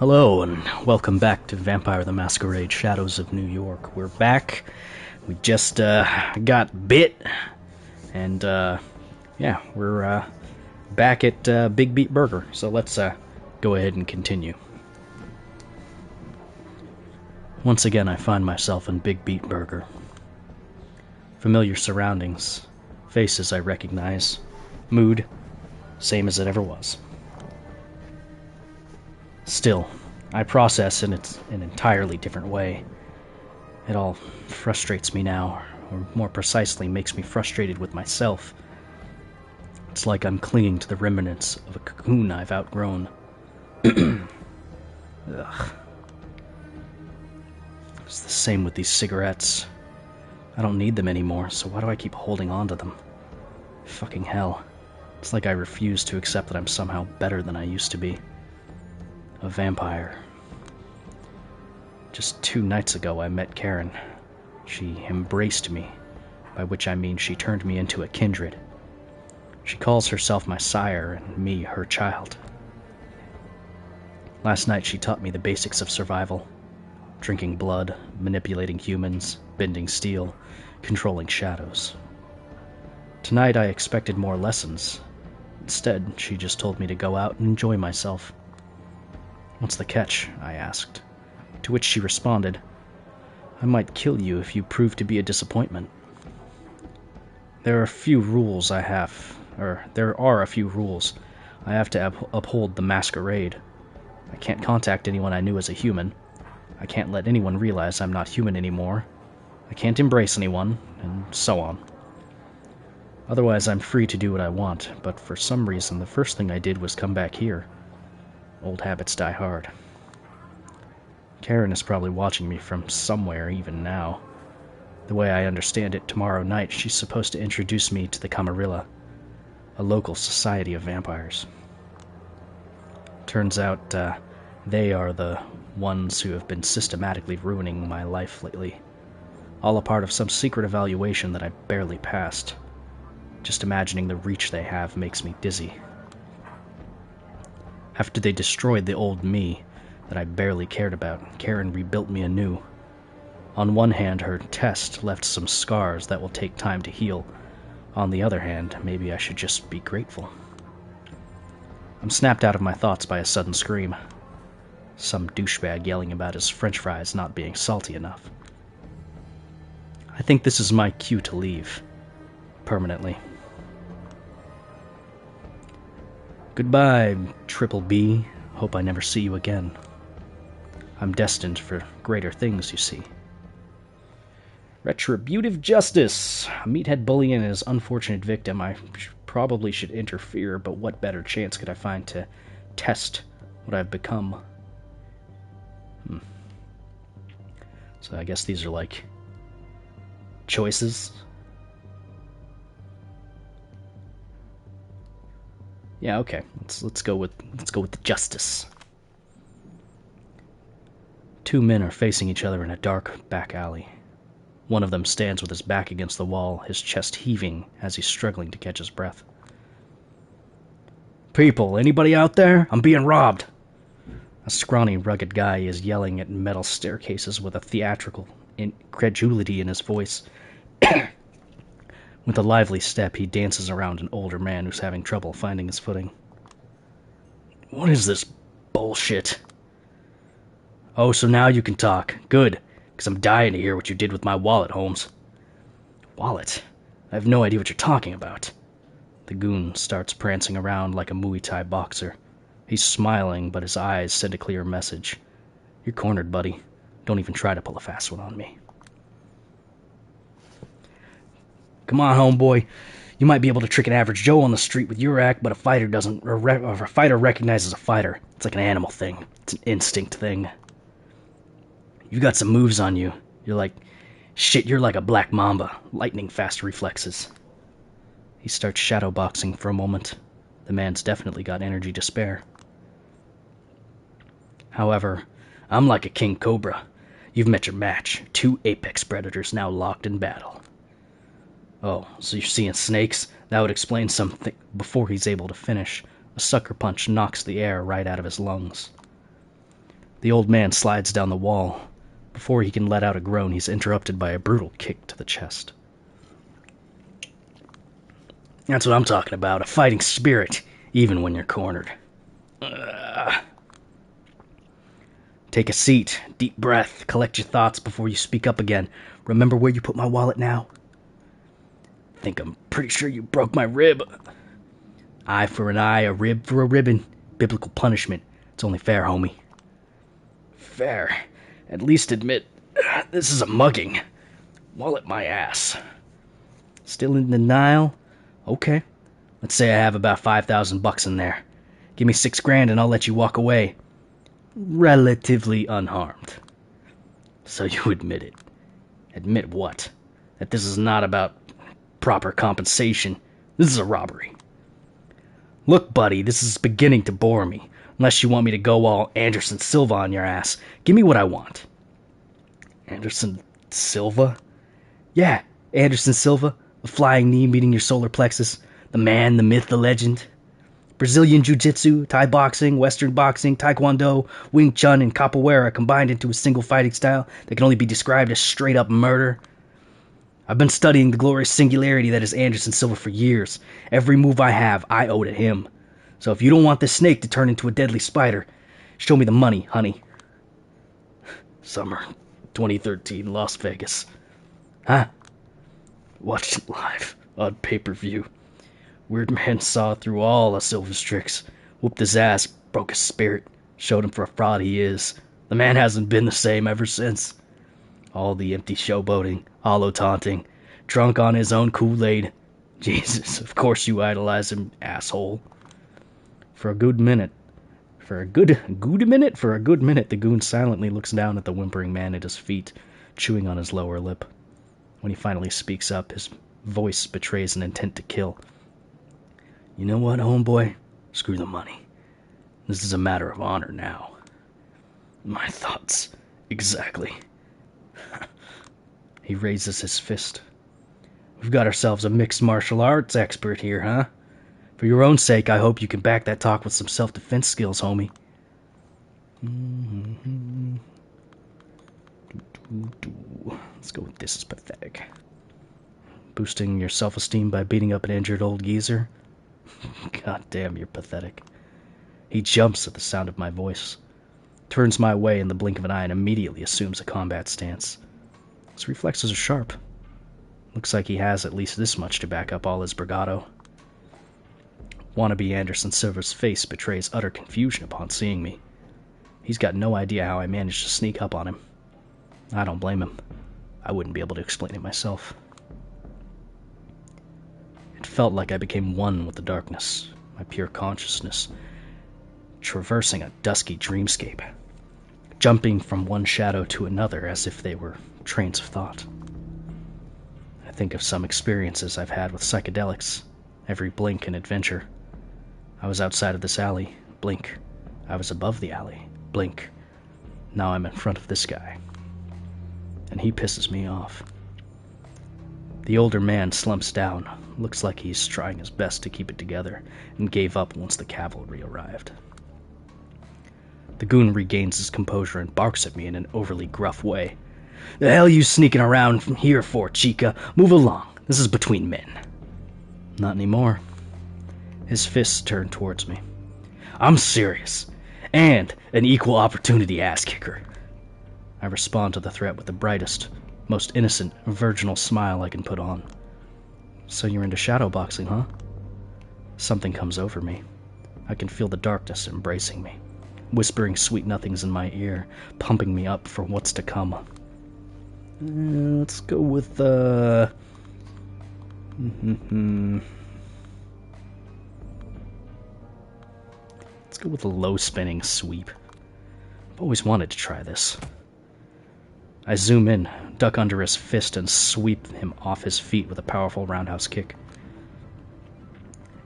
Hello, and welcome back to Vampire the Masquerade Shadows of New York. We're back. We just got bit, and yeah, we're back at Big Beat Burger. So let's go ahead and continue. Once again, I find myself in Big Beat Burger. Familiar surroundings, faces I recognize, mood, same as it ever was. Still, I process in an entirely different way. It all frustrates me now, or more precisely, makes me frustrated with myself. It's like I'm clinging to the remnants of a cocoon I've outgrown. Ugh. It's the same with these cigarettes. I don't need them anymore, so why do I keep holding on to them? Fucking hell. It's like I refuse to accept that I'm somehow better than I used to be. A vampire. Just 2 nights ago I met Karen. She embraced me, by which I mean she turned me into a kindred. She calls herself my sire and me her child. Last night she taught me the basics of survival. Drinking blood, manipulating humans, bending steel, controlling shadows. Tonight I expected more lessons. Instead, she just told me to go out and enjoy myself. "What's the catch?" I asked, to which she responded, "I might kill you if you prove to be a disappointment." There are a few rules I have to uphold the masquerade. I can't contact anyone I knew as a human. I can't let anyone realize I'm not human anymore. I can't embrace anyone, and so on. Otherwise, I'm free to do what I want, but for some reason, the first thing I did was come back here. Old habits die hard. Karen is probably watching me from somewhere even now. The way I understand it, tomorrow night she's supposed to introduce me to the Camarilla, a local society of vampires. Turns out they are the ones who have been systematically ruining my life lately. All a part of some secret evaluation that I barely passed. Just imagining the reach they have makes me dizzy. After they destroyed the old me that I barely cared about, Karen rebuilt me anew. On one hand, her test left some scars that will take time to heal. On the other hand, maybe I should just be grateful. I'm snapped out of my thoughts by a sudden scream. Some douchebag yelling about his french fries not being salty enough. I think this is my cue to leave. Permanently. Goodbye, Triple B. Hope I never see you again. I'm destined for greater things, you see. Retributive justice! A meathead bully and his unfortunate victim. I probably should interfere, but what better chance could I find to test what I've become? So I guess these are like choices. Yeah, okay. Let's go with the justice. 2 men are facing each other in a dark back alley. One of them stands with his back against the wall, his chest heaving as he's struggling to catch his breath. "People, anybody out there? I'm being robbed!" A scrawny, rugged guy is yelling at metal staircases with a theatrical incredulity in his voice. With a lively step, he dances around an older man who's having trouble finding his footing. "What is this bullshit?" "Oh, so now you can talk. Good, because I'm dying to hear what you did with my wallet, Holmes." "Wallet? I have no idea what you're talking about." The goon starts prancing around like a Muay Thai boxer. He's smiling, but his eyes send a clear message. "You're cornered, buddy. Don't even try to pull a fast one on me." "Come on, homeboy. You might be able to trick an average Joe on the street with your act, but a fighter doesn't, or a fighter recognizes a fighter. It's like an animal thing. It's an instinct thing. You got some moves on you. You're like a black mamba, lightning fast reflexes." He starts shadowboxing for a moment. The man's definitely got energy to spare. "However, I'm like a king cobra. You've met your match. 2 apex predators now locked in battle." "Oh, so you're seeing snakes? That would explain something." Before he's able to finish, a sucker punch knocks the air right out of his lungs. The old man slides down the wall. Before he can let out a groan, he's interrupted by a brutal kick to the chest. That's what I'm talking about, a fighting spirit, even when you're cornered. Take a seat, deep breath, collect your thoughts before you speak up again. Remember where you put my wallet now? Think I'm pretty sure you broke my rib. Eye for an eye, a rib for a ribbon. Biblical punishment. It's only fair, homie. Fair. At least admit this is a mugging. Wallet my ass. Still in denial? Okay. Let's say I have about $5,000 in there. Give me $6,000 and I'll let you walk away. Relatively unharmed. So you admit it. Admit what? That this is not about proper compensation. This is a robbery. Look, buddy, this is beginning to bore me. Unless you want me to go all Anderson Silva on your ass. Give me what I want. Anderson Silva? Yeah, Anderson Silva. A flying knee meeting your solar plexus. The man, the myth, the legend. Brazilian Jiu-Jitsu, Thai boxing, Western boxing, Taekwondo, Wing Chun, and Capoeira combined into a single fighting style that can only be described as straight-up murder. I've been studying the glorious singularity that is Anderson Silva for years. Every move I have, I owe to him. So if you don't want this snake to turn into a deadly spider, show me the money, honey. Summer 2013, Las Vegas. Huh? Watched it live on pay-per-view. Weird man saw through all of Silva's tricks, whooped his ass, broke his spirit, showed him for a fraud he is. The man hasn't been the same ever since. All the empty showboating, hollow taunting, drunk on his own Kool-Aid. Jesus, of course you idolize him, asshole. For a good minute, the goon silently looks down at the whimpering man at his feet, chewing on his lower lip. When he finally speaks up, his voice betrays an intent to kill. You know what, homeboy? Screw the money. This is a matter of honor now. My thoughts. Exactly. He raises his fist. We've got ourselves a mixed martial arts expert here, huh? For your own sake, I hope you can back that talk with some self-defense skills, homie. Let's go with this is pathetic. Boosting your self-esteem by beating up an injured old geezer? God damn, you're pathetic. He jumps at the sound of my voice, turns my way in the blink of an eye, and immediately assumes a combat stance. His reflexes are sharp. Looks like he has at least this much to back up all his bravado. Wannabe Anderson Silva's face betrays utter confusion upon seeing me. He's got no idea how I managed to sneak up on him. I don't blame him. I wouldn't be able to explain it myself. It felt like I became one with the darkness, my pure consciousness, traversing a dusky dreamscape, jumping from one shadow to another as if they were trains of thought. I think of some experiences I've had with psychedelics, every blink an adventure. I was outside of this alley, blink. I was above the alley, blink. Now I'm in front of this guy. And he pisses me off. The older man slumps down, looks like he's trying his best to keep it together, and gave up once the cavalry arrived. The goon regains his composure and barks at me in an overly gruff way. The hell you sneaking around from here for, Chica? Move along. This is between men. Not anymore. His fists turn towards me. I'm serious. And an equal opportunity ass kicker. I respond to the threat with the brightest, most innocent, virginal smile I can put on. So you're into shadowboxing, huh? Something comes over me. I can feel the darkness embracing me, whispering sweet nothings in my ear, pumping me up for what's to come. Let's go with, Let's go with a low-spinning sweep. I've always wanted to try this. I zoom in, duck under his fist, and sweep him off his feet with a powerful roundhouse kick.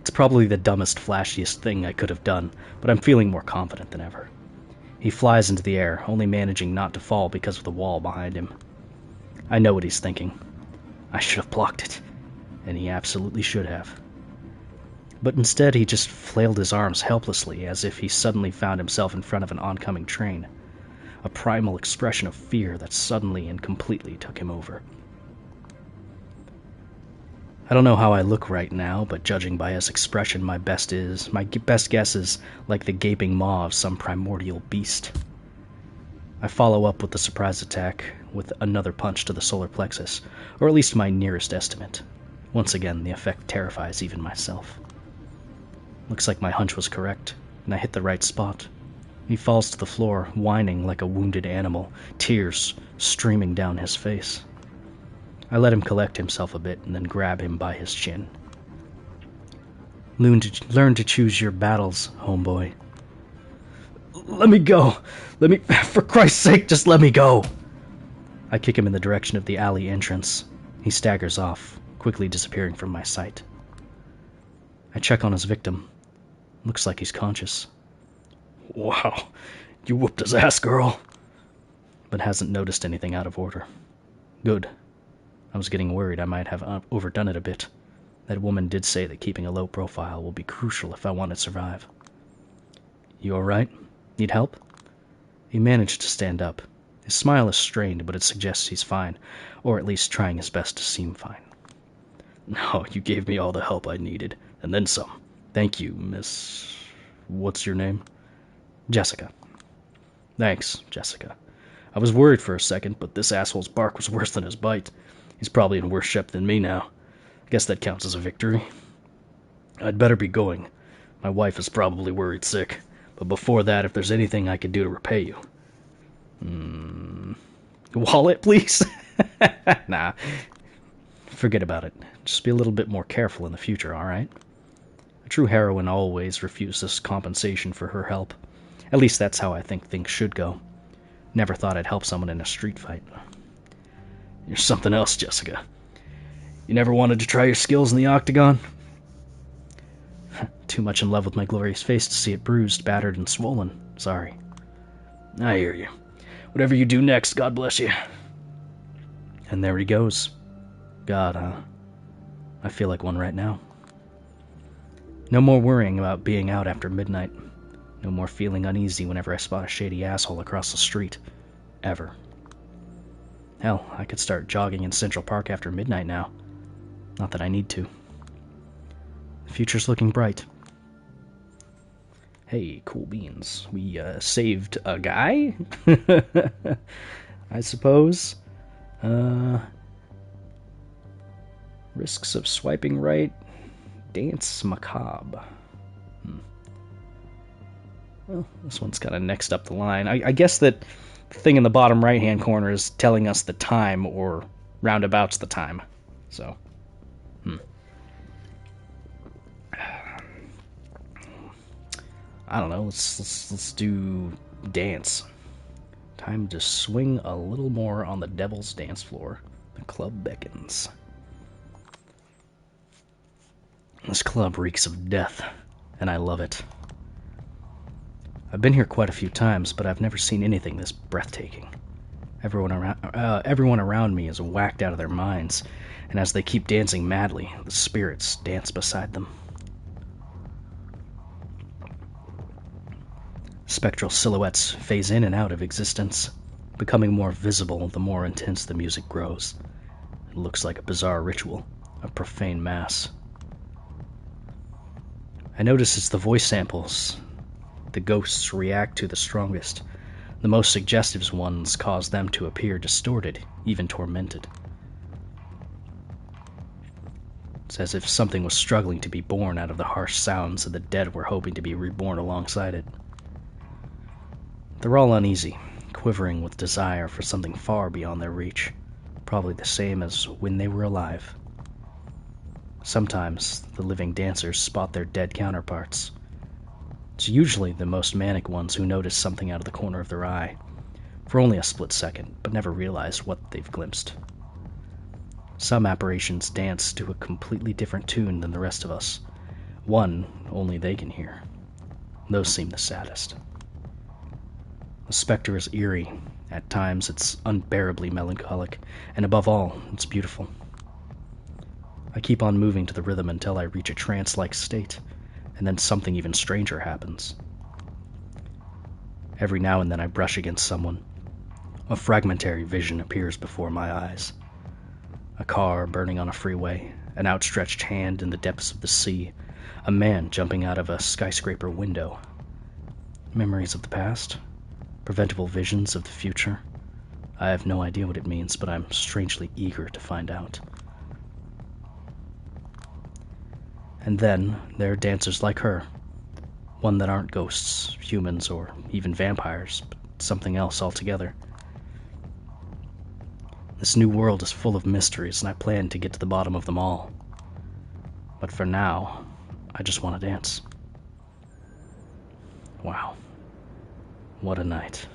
It's probably the dumbest, flashiest thing I could have done, but I'm feeling more confident than ever. He flies into the air, only managing not to fall because of the wall behind him. I know what he's thinking. I should have blocked it, and he absolutely should have. But instead he just flailed his arms helplessly as if he suddenly found himself in front of an oncoming train. a primal expression of fear that suddenly and completely took him over. I don't know how I look right now, but judging by his expression, my best guess is like the gaping maw of some primordial beast. I follow up with the surprise attack with another punch to the solar plexus, or at least my nearest estimate. Once again, the effect terrifies even myself. Looks like my hunch was correct, and I hit the right spot. He falls to the floor, whining like a wounded animal, tears streaming down his face. I let him collect himself a bit and then grab him by his chin. Learn to choose your battles, homeboy. Let me go! For Christ's sake, just let me go! I kick him in the direction of the alley entrance. He staggers off, quickly disappearing from my sight. I check on his victim. Looks like he's conscious. Wow, you whooped his ass, girl. But hasn't noticed anything out of order. Good. I was getting worried I might have overdone it a bit. That woman did say that keeping a low profile will be crucial if I want to survive. You alright? Need help? He managed to stand up. His smile is strained, but it suggests he's fine, or at least trying his best to seem fine. No, you gave me all the help I needed, and then some. Thank you, Miss... What's your name? Jessica. Thanks, Jessica. I was worried for a second, but this asshole's bark was worse than his bite. He's probably in worse shape than me now. I guess that counts as a victory. I'd better be going. My wife is probably worried sick. But before that, if there's anything I could do to repay you. Wallet, please? Nah. Forget about it. Just be a little bit more careful in the future, alright? A true heroine always refuses compensation for her help. At least that's how I think things should go. Never thought I'd help someone in a street fight. You're something else, Jessica. You never wanted to try your skills in the octagon? Too much in love with my glorious face to see it bruised, battered, and swollen. Sorry. I hear you. Whatever you do next, God bless you. And there he goes. God, huh? I feel like one right now. No more worrying about being out after midnight. No more feeling uneasy whenever I spot a shady asshole across the street. Ever. Hell, I could start jogging in Central Park after midnight now. Not that I need to. The future's looking bright. Hey, cool beans. We, saved a guy? I suppose. Risks of swiping right. Dance macabre. Well, this one's kind of next up the line. I guess that the thing in the bottom right-hand corner is telling us the time, or roundabouts the time. So, I don't know. Let's do dance. Time to swing a little more on the devil's dance floor. The club beckons. This club reeks of death, and I love it. I've been here quite a few times, but I've never seen anything this breathtaking. Everyone around me is whacked out of their minds, and as they keep dancing madly, the spirits dance beside them. Spectral silhouettes phase in and out of existence, becoming more visible the more intense the music grows. It looks like a bizarre ritual, a profane mass. I notice it's the voice samples the ghosts react to the strongest. The most suggestive ones cause them to appear distorted, even tormented. It's as if something was struggling to be born out of the harsh sounds and the dead were hoping to be reborn alongside it. They're all uneasy, quivering with desire for something far beyond their reach, probably the same as when they were alive. Sometimes the living dancers spot their dead counterparts. It's usually the most manic ones who notice something out of the corner of their eye, for only a split second, but never realize what they've glimpsed. Some apparitions dance to a completely different tune than the rest of us, one only they can hear. Those seem the saddest. The specter is eerie. At times it's unbearably melancholic, and above all, it's beautiful. I keep on moving to the rhythm until I reach a trance-like state, and then something even stranger happens. Every now and then I brush against someone, A fragmentary vision appears before my eyes. A car burning on a freeway, an outstretched hand in the depths of the sea, a man jumping out of a skyscraper window. Memories of the past? Preventable visions of the future? I have no idea what it means, but I'm strangely eager to find out. And then there are dancers like her. One that aren't ghosts, humans, or even vampires, but something else altogether. This new world is full of mysteries, and I plan to get to the bottom of them all. But for now, I just want to dance. Wow. What a night.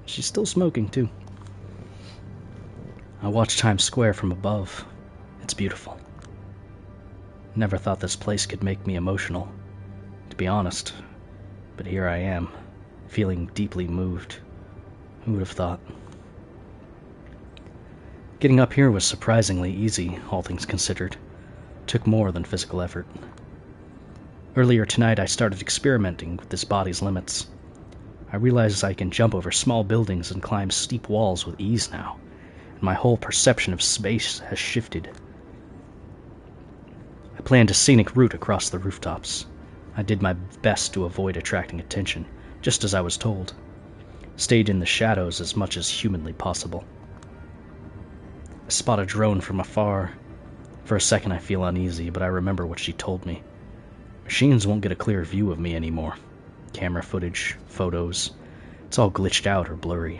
She's still smoking, too. I watch Times Square from above. It's beautiful. Never thought this place could make me emotional, to be honest. But here I am, feeling deeply moved. Who would have thought? Getting up here was surprisingly easy, all things considered. Took more than physical effort. Earlier tonight I started experimenting with this body's limits. I realize I can jump over small buildings and climb steep walls with ease now, and my whole perception of space has shifted. I planned a scenic route across the rooftops. I did my best to avoid attracting attention, just as I was told. Stayed in the shadows as much as humanly possible. I spot a drone from afar. For a second I feel uneasy, but I remember what she told me. Machines won't get a clear view of me anymore. Camera footage, photos, it's all glitched out or blurry.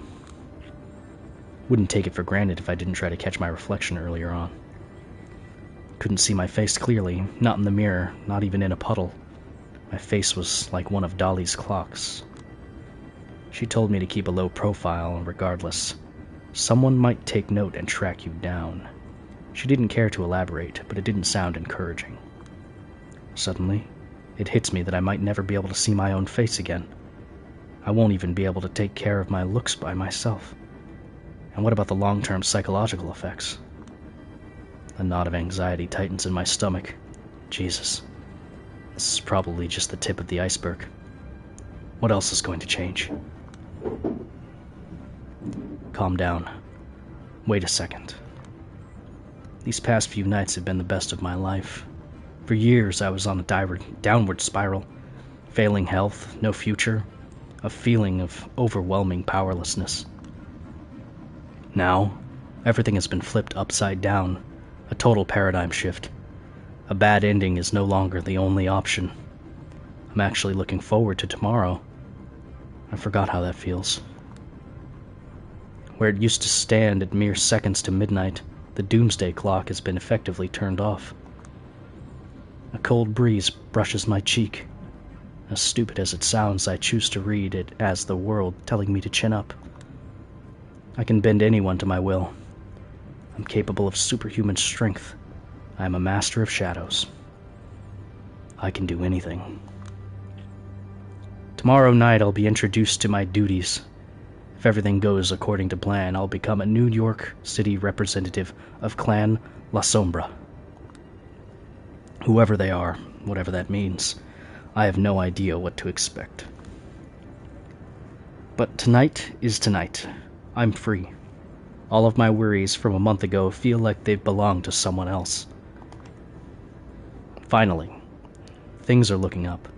Wouldn't take it for granted if I didn't try to catch my reflection earlier on. Couldn't see my face clearly, not in the mirror, not even in a puddle. My face was like one of Dolly's clocks. She told me to keep a low profile, regardless. Someone might take note and track you down. She didn't care to elaborate, but it didn't sound encouraging. Suddenly, it hits me that I might never be able to see my own face again. I won't even be able to take care of my looks by myself. And what about the long-term psychological effects? A knot of anxiety tightens in my stomach. Jesus. This is probably just the tip of the iceberg. What else is going to change? Calm down. Wait a second. These past few nights have been the best of my life. For years I was on a downward spiral. Failing health, no future, a feeling of overwhelming powerlessness. Now, everything has been flipped upside down. A total paradigm shift. A bad ending is no longer the only option. I'm actually looking forward to tomorrow. I forgot how that feels. Where it used to stand at mere seconds to midnight, the doomsday clock has been effectively turned off. A cold breeze brushes my cheek. As stupid as it sounds, I choose to read it as the world telling me to chin up. I can bend anyone to my will. I'm capable of superhuman strength. I am a master of shadows. I can do anything. Tomorrow night I'll be introduced to my duties. If everything goes according to plan, I'll become a New York City representative of Clan Lasombra. Whoever they are, whatever that means, I have no idea what to expect. But tonight is tonight. I'm free. All of my worries from a month ago feel like they've belonged to someone else. Finally, things are looking up.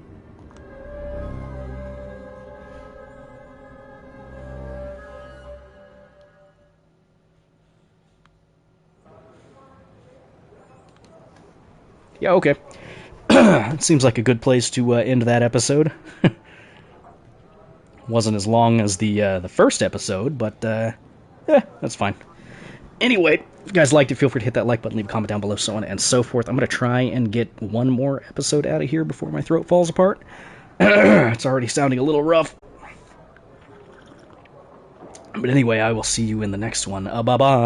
Yeah, okay. It seems like a good place to end that episode. Wasn't as long as the first episode, but that's fine. Anyway, if you guys liked it, feel free to hit that like button, leave a comment down below, so on and so forth. I'm going to try and get one more episode out of here before my throat falls apart. It's already sounding a little rough. But anyway, I will see you in the next one. Bye-bye.